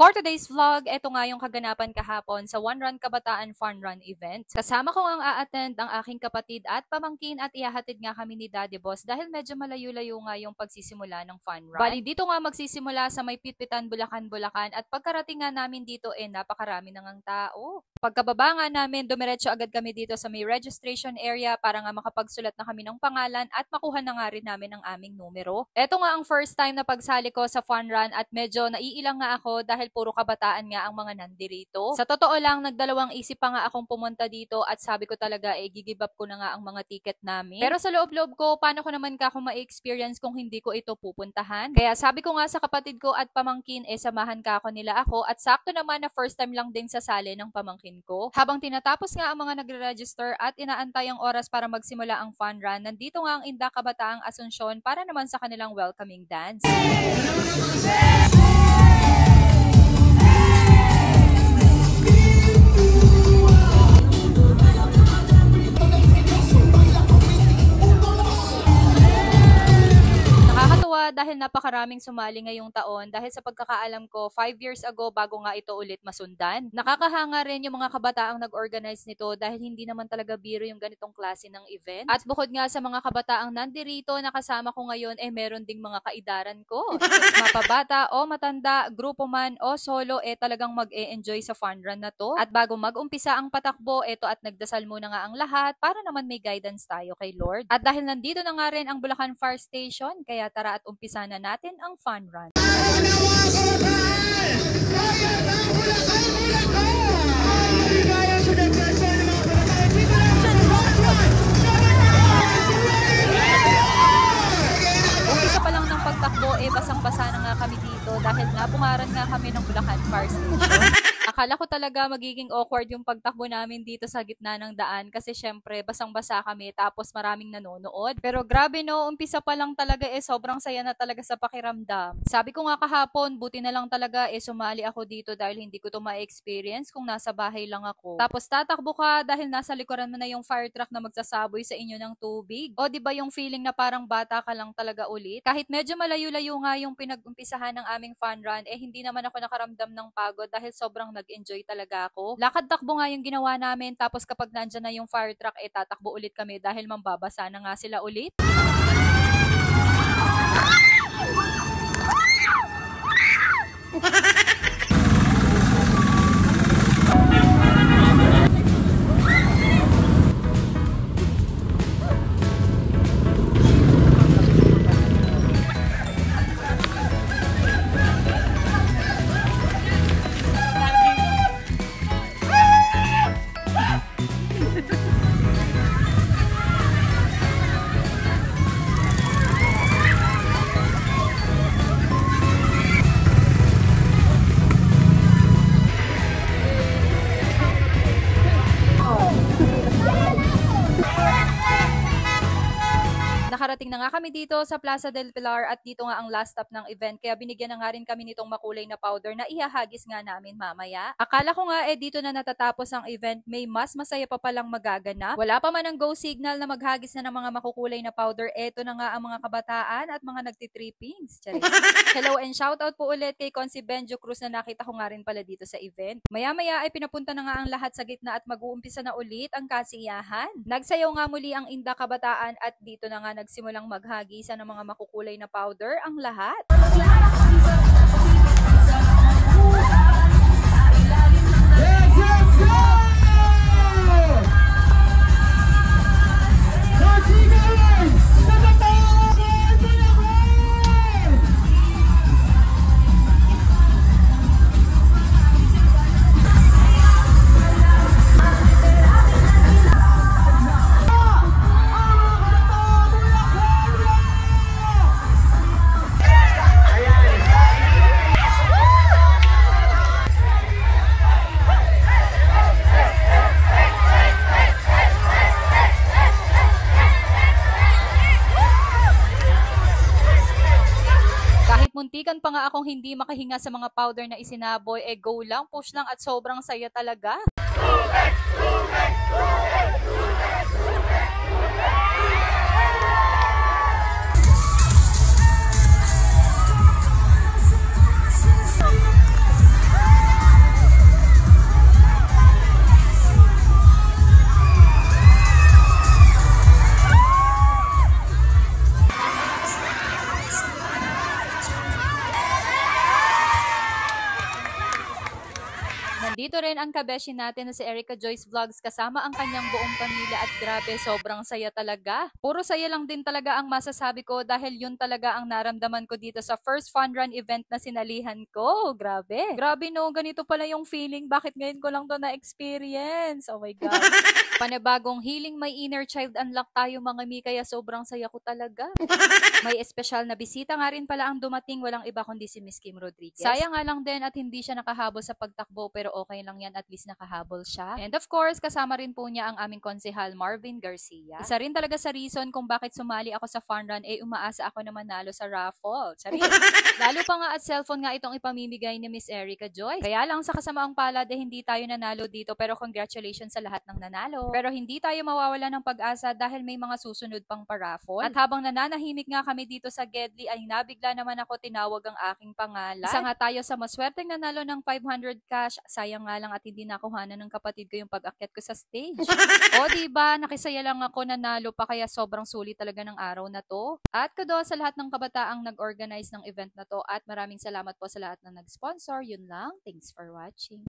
For today's vlog, eto nga yung kaganapan kahapon sa One Run Kabataan Fun Run event. Kasama ko ang a-attend ang aking kapatid at pamangkin at ihahatid nga kami ni Daddy Boss dahil medyo malayo-layo nga yung pagsisimula ng fun run. Bali dito nga magsisimula sa may Pitpitan, Bulacan at pagkarating nga namin dito napakarami na ngang tao. Pagkababa nga namin, dumiretso agad kami dito sa may registration area para nga makapagsulat na kami ng pangalan at makuha na nga rin namin ang aming numero. Eto nga ang first time na pagsali ko sa fun run at medyo naiilang nga ako dahil puro kabataan nga ang mga nandirito. Sa totoo lang, nagdalawang isip pa nga akong pumunta dito at sabi ko talaga gigib up ko na nga ang mga ticket namin. Pero sa loob-loob ko, paano ko naman kung ma-experience kung hindi ko ito pupuntahan? Kaya sabi ko nga sa kapatid ko at pamangkin samahan ako nila ako at sakto naman na first time lang din sasali ng pamangkin ko. Habang tinatapos nga ang mga nagre-register at inaantay ang oras para magsimula ang fun run, nandito nga ang Inda Kabataang Asunsyon para naman sa kanilang welcoming dance. Dahil napakaraming sumali ngayong taon dahil sa pagkakaalam ko 5 years ago bago nga ito ulit masundan. Nakakahanga rin yung mga kabataang nag-organize nito dahil hindi naman talaga biro yung ganitong klase ng event. At bukod nga sa mga kabataang nandirito, nakasama ko ngayon meron ding mga kaidaran ko. Mapabata o matanda, grupo man o solo talagang mag-e-enjoy sa fun run na to. At bago mag-umpisa ang patakbo, at nagdasal muna nga ang lahat para naman may guidance tayo kay Lord. At dahil nandito na nga rin ang Bulacan Fire Station, kaya tara at umpisa na natin ang fun run. Umpisa pa lang ng pagtakbo basang-basa na nga kami dito dahil napungaran nga kami ng Bulacan Fire Station. Akala ko talaga magiging awkward yung pagtakbo namin dito sa gitna ng daan kasi syempre basang-basa kami tapos maraming nanonood. Pero grabe no, umpisa pa lang talaga sobrang saya na talaga sa pakiramdam. Sabi ko nga kahapon, buti na lang talaga sumali ako dito dahil hindi ko to ma-experience kung nasa bahay lang ako. Tapos tatakbo ka dahil nasa likuran mo na yung fire truck na magsasaboy sa inyo ng tubig. O diba yung feeling na parang bata ka lang talaga ulit? Kahit medyo malayo-layo nga yung pinag-umpisahan ng aming fun run, hindi naman ako nakaramdam ng pagod dahil sobrang nag-enjoy talaga ako. Lakad-takbo nga yung ginawa namin tapos kapag nandyan na yung fire truck tatakbo ulit kami dahil mambabasa na nga sila ulit. Nakarating na nga kami dito sa Plaza del Pilar at dito nga ang last stop ng event kaya binigyan na nga rin kami nitong makulay na powder na ihahagis nga namin mamaya. Akala ko nga dito na natatapos ang event, may mas masaya pa palang magaganap. Wala pa man ang go signal na maghagis na ng mga makukulay na powder, eto na nga ang mga kabataan at mga nagtitrippings. Hello and shoutout po ulit kay Consi Benjo Cruz na nakita ko nga rin pala dito sa event. Maya-maya pinapunta na nga ang lahat sa gitna at mag-uumpisa na ulit ang kasiyahan. Nagsayaw nga muli ang Inda Kabataan at dito na nga nagsimulang maghagisan ng mga makukulay na powder ang lahat. Yes, let's go! Muntikan pa nga akong hindi makahinga sa mga powder na isinaboy, go lang, push lang at sobrang saya talaga. rin ang kabeshi natin na si Erica Joyce Vlogs kasama ang kanyang buong pamilya at grabe, sobrang saya talaga. Puro saya lang din talaga ang masasabi ko dahil yun talaga ang naramdaman ko dito sa first fun run event na sinalihan ko. Grabe. Grabe no, ganito pala yung feeling. Bakit ngayon ko lang to na-experience? Oh my God. Panibagong healing my inner child unlock tayo mga mi, kaya sobrang saya ko talaga. May espesyal na bisita nga rin pala ang dumating, walang iba kundi si Miss Kim Rodriguez. Sayang nga lang din at hindi siya nakahabol sa pagtakbo, pero okay lang yan, at least nakahabol siya. And of course, kasama rin po niya ang aming konsehal Marvin Garcia. Isa rin talaga sa reason kung bakit sumali ako sa fun run, umaasa ako na manalo sa raffle. Charis. Lalo pa nga at cellphone nga itong ipamimigay ni Miss Erica Joyce. Kaya lang sa kasamaang palad hindi tayo nanalo dito, pero congratulations sa lahat ng nanalo. Pero hindi tayo mawawala ng pag-asa dahil may mga susunod pang paraffle. At habang nananahimik nga kami dito sa Gedli ay nabigla naman ako, tinawag ang aking pangalan. Isa nga tayo sa maswerteng nanalo ng 500 cash. Sayang nga lang at hindi nakuhanan ng kapatid ko yung pag-akyat ko sa stage. O diba, nakisaya lang ako, nanalo pa, kaya sobrang sulit talaga ng araw na to. At kudo sa lahat ng kabataang nag-organize ng event na to at maraming salamat po sa lahat na nag-sponsor. Yun lang. Thanks for watching.